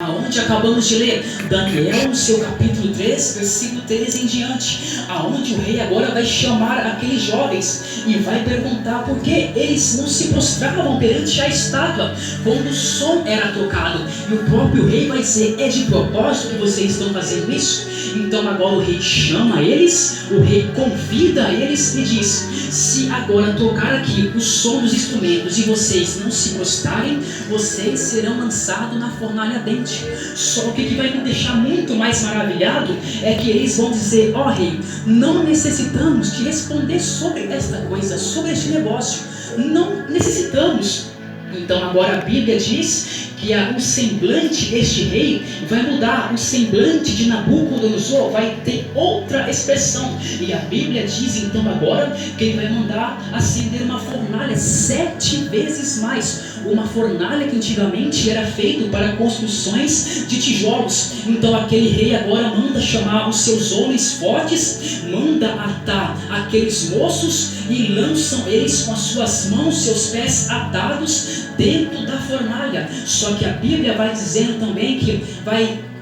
aonde acabamos de ler, Daniel, no seu capítulo 3, versículo 13 em diante, aonde o rei agora vai chamar aqueles jovens e vai perguntar por que eles não se prostravam perante a estátua quando o som era tocado. E o próprio rei vai dizer: é de propósito que vocês estão fazendo isso? Então agora o rei chama eles, o rei convida eles e diz: se agora tocar aqui o som dos instrumentos e vocês não se prostrarem, vocês serão lançados na fornalha ardente. Só que o que vai me deixar muito mais maravilhado é que eles vão dizer: ó rei, não necessitamos de responder sobre esta coisa, sobre este negócio, não necessitamos. Então agora a Bíblia diz que o semblante deste rei vai mudar, o semblante de Nabucodonosor vai ter outra expressão, e a Bíblia diz então agora que ele vai mandar acender uma fornalha 7 vezes mais, uma fornalha que antigamente era feita para construções de tijolos. Então aquele rei agora manda chamar os seus homens fortes, manda atar aqueles moços e lançam eles com as suas mãos, seus pés atados dentro da fornalha. Só que a Bíblia vai dizendo também que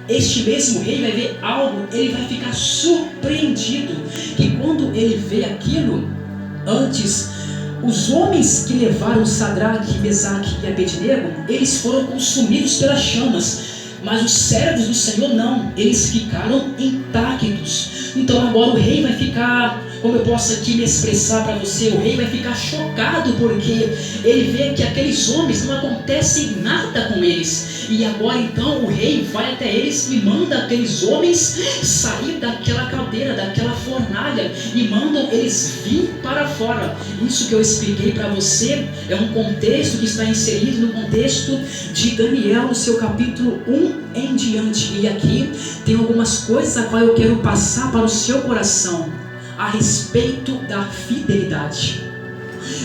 este mesmo rei vai ver algo, ele vai ficar surpreendido, que quando ele vê aquilo, antes os homens que levaram Sadraque, Mesaque e Abednego, eles foram consumidos pelas chamas, mas os servos do Senhor não, eles ficaram intactos. Então agora o rei vai ficar, como eu posso aqui me expressar para você, o rei vai ficar chocado, porque ele vê que aqueles homens não acontece nada com eles. E agora então o rei vai até eles e manda aqueles homens sair daquela caldeira, daquela fornalha, e mandam eles vir para fora. Isso que eu expliquei para você é um contexto que está inserido no contexto de Daniel, no seu capítulo 1 em diante. E aqui tem algumas coisas a qual eu quero passar para o seu coração a respeito da fidelidade.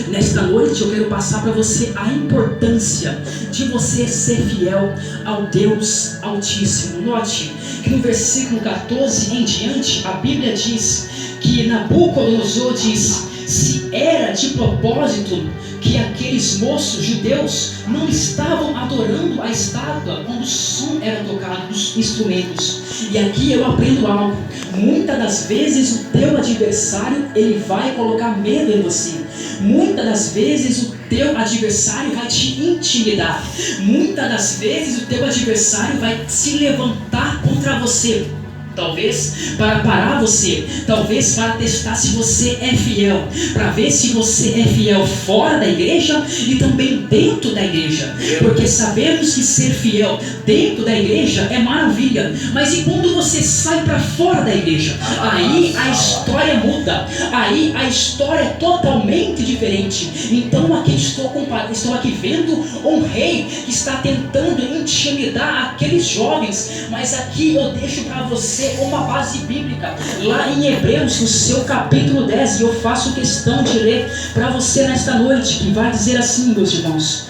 Nesta noite eu quero passar para você a importância de você ser fiel ao Deus Altíssimo. Note que no versículo 14 em diante a Bíblia diz que Nabucodonosor diz: se era de propósito que aqueles moços judeus não estavam adorando a estátua quando o som era tocado dos instrumentos. E aqui eu aprendo algo: muitas das vezes o teu adversário ele vai colocar medo em você. Muitas das vezes o teu adversário vai te intimidar. Muitas das vezes o teu adversário vai se levantar contra você. Talvez para parar você, talvez para testar se você é fiel, para ver se você é fiel fora da igreja e também dentro da igreja, porque sabemos que ser fiel dentro da igreja é maravilha, mas e quando você sai para fora da igreja? Aí a história muda, aí a história é totalmente diferente. Então aqui estou aqui vendo um rei que está tentando intimidar aqueles jovens, mas aqui eu deixo para você uma base bíblica, lá em Hebreus, no seu capítulo 10, e eu faço questão de ler para você nesta noite, que vai dizer assim, meus irmãos: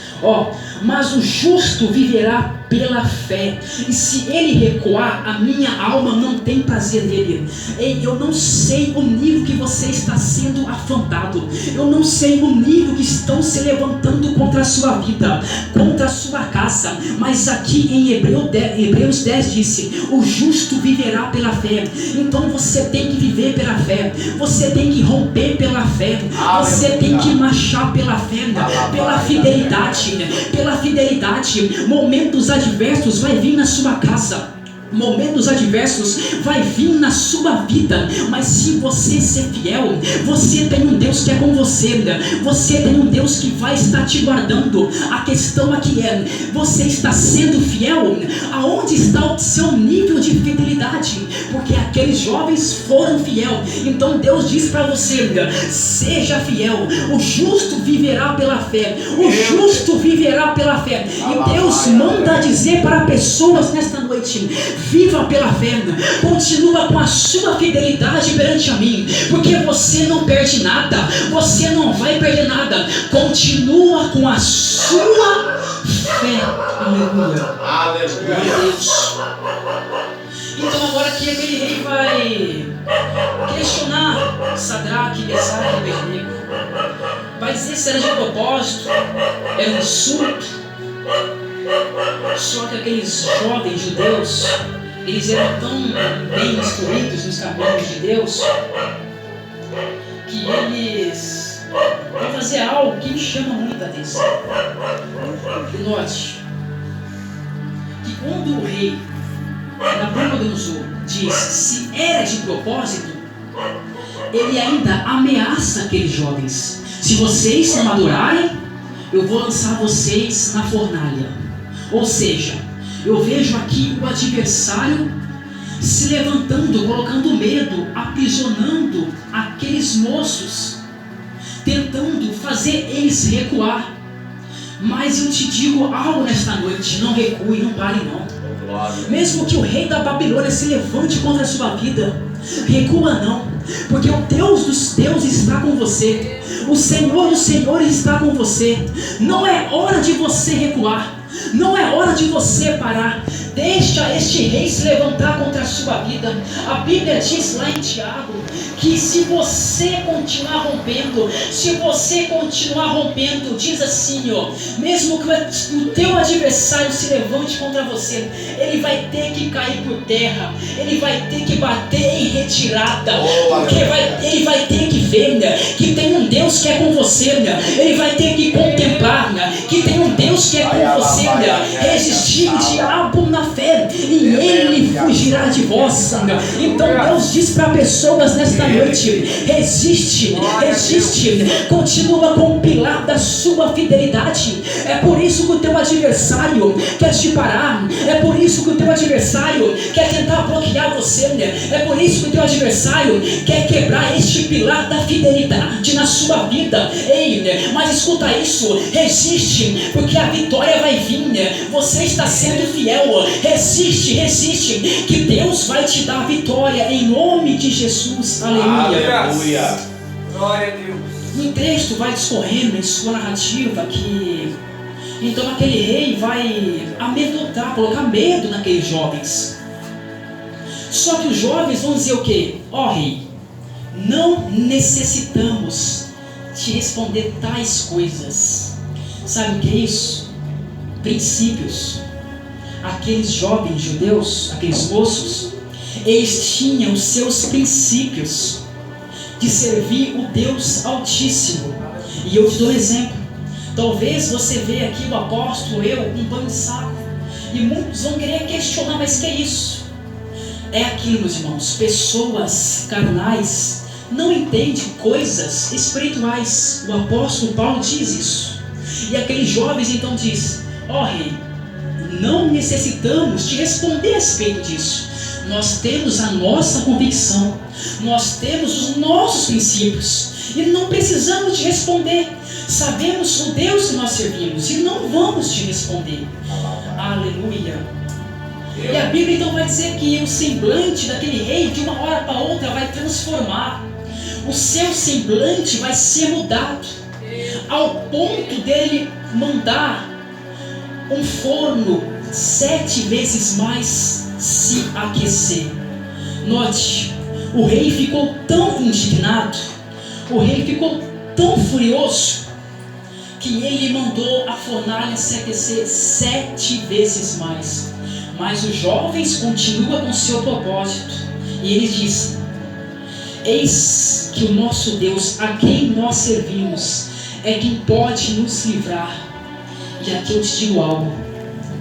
mas o justo viverá pela fé, e se ele recuar, a minha alma não tem prazer nele. Ei, eu não sei o nível que você está sendo afrontado, eu não sei o nível que estão se levantando contra a sua vida, contra a sua casa, mas aqui em Hebreus 10 disse: o justo viverá pela fé. Então você tem que viver pela fé, você tem que romper pela fé, você tem que marchar pela fé, pela fidelidade, momentos adversos vai vir na sua casa, momentos adversos vai vir na sua vida, mas se você ser fiel, você tem um Deus que é com você, você tem um Deus que vai estar te guardando. A questão aqui é: você está sendo fiel? Aonde está o seu nível de fidelidade? Porque aqueles jovens foram fiel. Então Deus diz para você: seja fiel, o justo viverá pela fé, o justo viverá pela fé. E Deus manda dizer para pessoas nesta noite: viva pela fé, continua com a sua fidelidade perante a mim, porque você não perde nada, você não vai perder nada, continua com a sua fé. Aleluia. Aleluia. Deus. Então agora que aquele rei vai questionar Sadraque, Mesaque e Abednego, vai dizer se era de propósito, era um insulto. Só que aqueles jovens judeus, eles eram tão bem instruídos nos caminhos de Deus, que eles vão fazer algo que me chama muita atenção. E note que quando o rei Nabucodonosor diz se era de propósito, ele ainda ameaça aqueles jovens: se vocês não adorarem, eu vou lançar vocês na fornalha. Ou seja, eu vejo aqui o adversário se levantando, colocando medo, aprisionando aqueles moços, tentando fazer eles recuar. Mas eu te digo algo nesta noite: não recue, não pare não. Mesmo que o rei da Babilônia se levante contra a sua vida, recua não, porque o Deus dos deuses está com você, o Senhor dos senhores está com você. Não é hora de você recuar, não é hora de você parar. Deixa este rei se levantar contra a sua vida. A Bíblia diz lá em Tiago que se você continuar rompendo, diz assim, ó, mesmo que o teu adversário se levante contra você, ele vai ter que cair por terra, ele vai ter que bater em retirada, porque ele vai ter que ver, né, que tem um Deus que é com você, né? Ele vai ter que contemplar, né, que tem um Deus que é com você, né? Resistir o diabo na fé e ele fugirá de vós. Então Deus diz para pessoas nesta noite: resiste, continua com o pilar da sua fidelidade. É por isso que o teu adversário quer te parar, é por isso que o teu adversário quer tentar bloquear você, é por isso que o teu adversário quer quebrar este pilar da fidelidade na sua vida. Ei, mas escuta isso, resiste, porque a vitória vai vir. Você está sendo fiel, resiste, que Deus vai te dar a vitória em nome de Jesus. Aleluia. Glória a Deus. E o texto vai discorrendo em sua narrativa que então aquele rei vai amedrontar, colocar medo naqueles jovens. Só que os jovens vão dizer o quê? Ó rei, não necessitamos te responder tais coisas. Sabe o que é isso? Princípios. Aqueles jovens judeus, aqueles moços, eles tinham seus princípios de servir o Deus Altíssimo. E eu te dou um exemplo. Talvez você veja aqui o apóstolo, eu, um pano de saco, e muitos vão querer questionar: mas que é isso? É aquilo, meus irmãos, pessoas carnais não entendem coisas espirituais. O apóstolo Paulo diz isso. E aqueles jovens então diz: ó rei, não necessitamos te responder a respeito disso. Nós temos a nossa convicção, nós temos os nossos princípios e não precisamos te responder. Sabemos o Deus que nós servimos e não vamos te responder. Aleluia. E a Bíblia então vai dizer que o semblante daquele rei de uma hora para outra vai transformar. O seu semblante vai ser mudado ao ponto dele mandar um forno 7 vezes mais se aquecer. Note, o rei ficou tão indignado, o rei ficou tão furioso, que ele mandou a fornalha se aquecer 7 vezes mais. Mas os jovens continuam com seu propósito, e eles dizem: eis que o nosso Deus, a quem nós servimos, é quem pode nos livrar. E aqui eu te digo algo: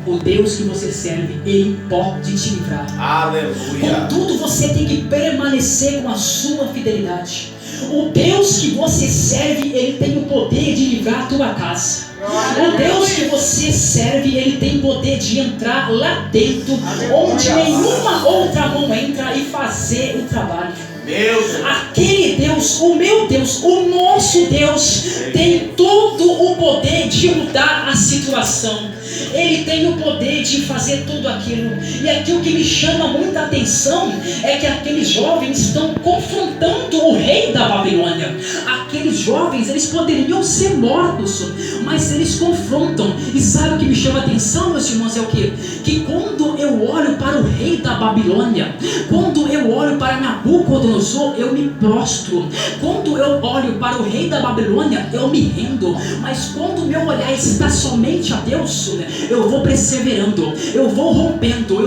o Deus que você serve, Ele pode te livrar. Aleluia. Contudo, você tem que permanecer com a sua fidelidade. O Deus que você serve, Ele tem o poder de livrar a tua casa. O Deus que você serve, Ele tem poder de entrar lá dentro, onde nenhuma outra mão entra, e fazer o trabalho. Aquele Deus, o meu Deus, o nosso Deus, tem todo o poder de mudar a situação. Ele tem o poder de fazer tudo aquilo. E aqui o que me chama muita atenção é que aqueles jovens estão confrontando o rei da Babilônia. Aqueles jovens, eles poderiam ser mortos, mas eles confrontam. E sabe o que me chama atenção, meus irmãos, é o quê? Que quando eu olho para o rei da Babilônia, Quando eu olho para Nabucodonosor, eu me prostro. Quando eu olho para o rei da Babilônia, eu me rendo. Mas quando o meu olhar está somente a Deus, eu vou perseverando, eu vou rompendo.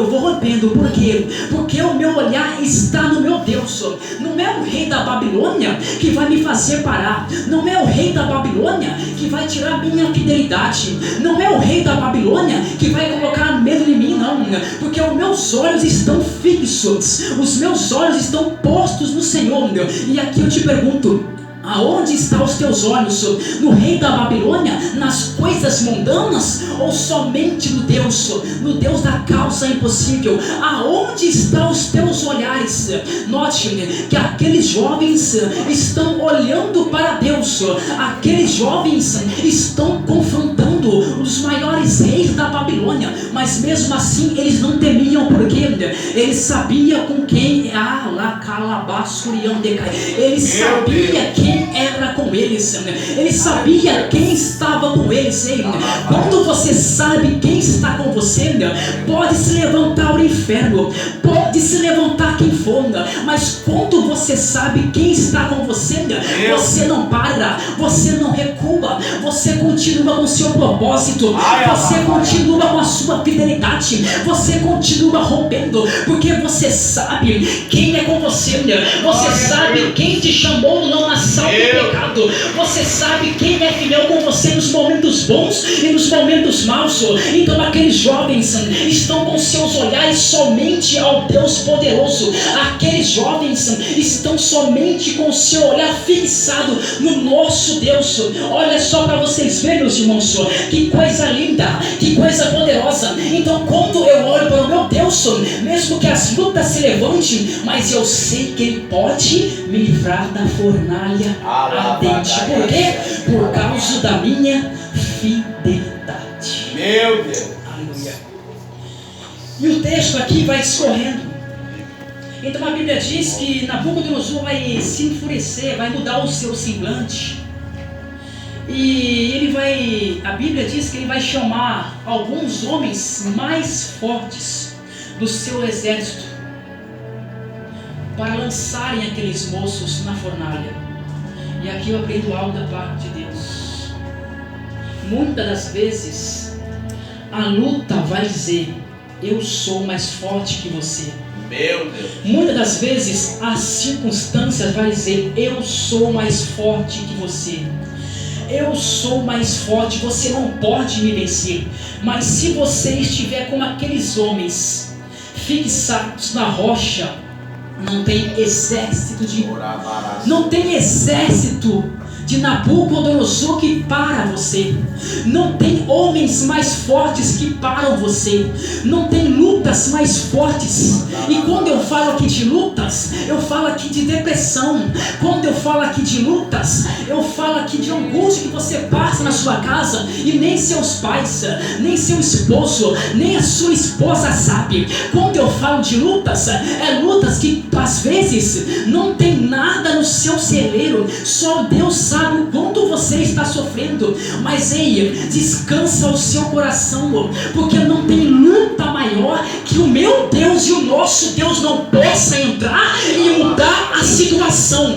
Por quê? Porque o meu olhar está no meu Deus. Não é o rei da Babilônia que vai me fazer parar. Não é o rei da Babilônia que vai tirar minha fidelidade. Não é o rei da Babilônia que vai colocar medo em mim, não. Porque os meus olhos estão fixos, os meus olhos estão postos no Senhor. E aqui eu te pergunto: aonde estão os teus olhos? No rei da Babilônia? Nas coisas mundanas? Ou somente no Deus da causa impossível? Aonde estão os teus olhares? Note que aqueles jovens estão olhando para Deus. Aqueles jovens estão confrontando os maiores reis da Babilônia, mas mesmo assim eles não temiam, porque eles sabiam com quem eles sabiam quem era com eles, eles sabiam quem estava com eles. Quando você sabe quem está com você, pode se levantar o inferno, pode se levantar quem for, mas quando você sabe quem está com você, você não para, você não recua, você continua com o seu propósito, você continua com a sua fidelidade, você continua rompendo, porque você sabe quem é com você, você sabe quem te chamou do não nação do pecado, você sabe quem é fiel com você nos momentos bons e nos momentos maus. Então aqueles jovens estão com seus olhares somente ao Deus poderoso. Aqueles jovens estão somente com o seu olhar fixado no nosso Deus. Olha só para vocês verem, meus irmãos, que coisa linda, que coisa poderosa. Então quando eu olho para o meu Deus, mesmo que as lutas se levantem, mas eu sei que Ele pode me livrar da fornalha ardente. Por quê? Por causa da minha fidelidade. Meu Deus. Aleluia. E o texto aqui vai discorrendo. Então a Bíblia diz que Nabucodonosor vai se enfurecer, vai mudar o seu semblante. E a Bíblia diz que ele vai chamar alguns homens mais fortes do seu exército para lançarem aqueles moços na fornalha. E aqui eu aprendo algo da parte de Deus. Muitas das vezes a luta vai dizer: eu sou mais forte que você. Meu Deus. Muitas das vezes as circunstâncias vai dizer: eu sou mais forte que você. Eu sou mais forte, você não pode me vencer. Mas se você estiver como aqueles homens fixados na rocha, não tem exército de Nabucodonosor que para você. Não tem homens mais fortes que param você. Não tem lutas mais fortes. E quando eu falo aqui de lutas, eu falo aqui de depressão. Quando eu falo aqui de lutas, eu falo aqui de angústia que você passa na sua casa e nem seus pais, nem seu esposo, nem a sua esposa sabe. Quando eu falo de lutas, é lutas que às vezes não tem nada no seu celeiro. Só Deus sabe o quanto você está sofrendo. Mas descansa o seu coração, porque não tem luta maior que o meu Deus e o nosso Deus não possa entrar e mudar a situação.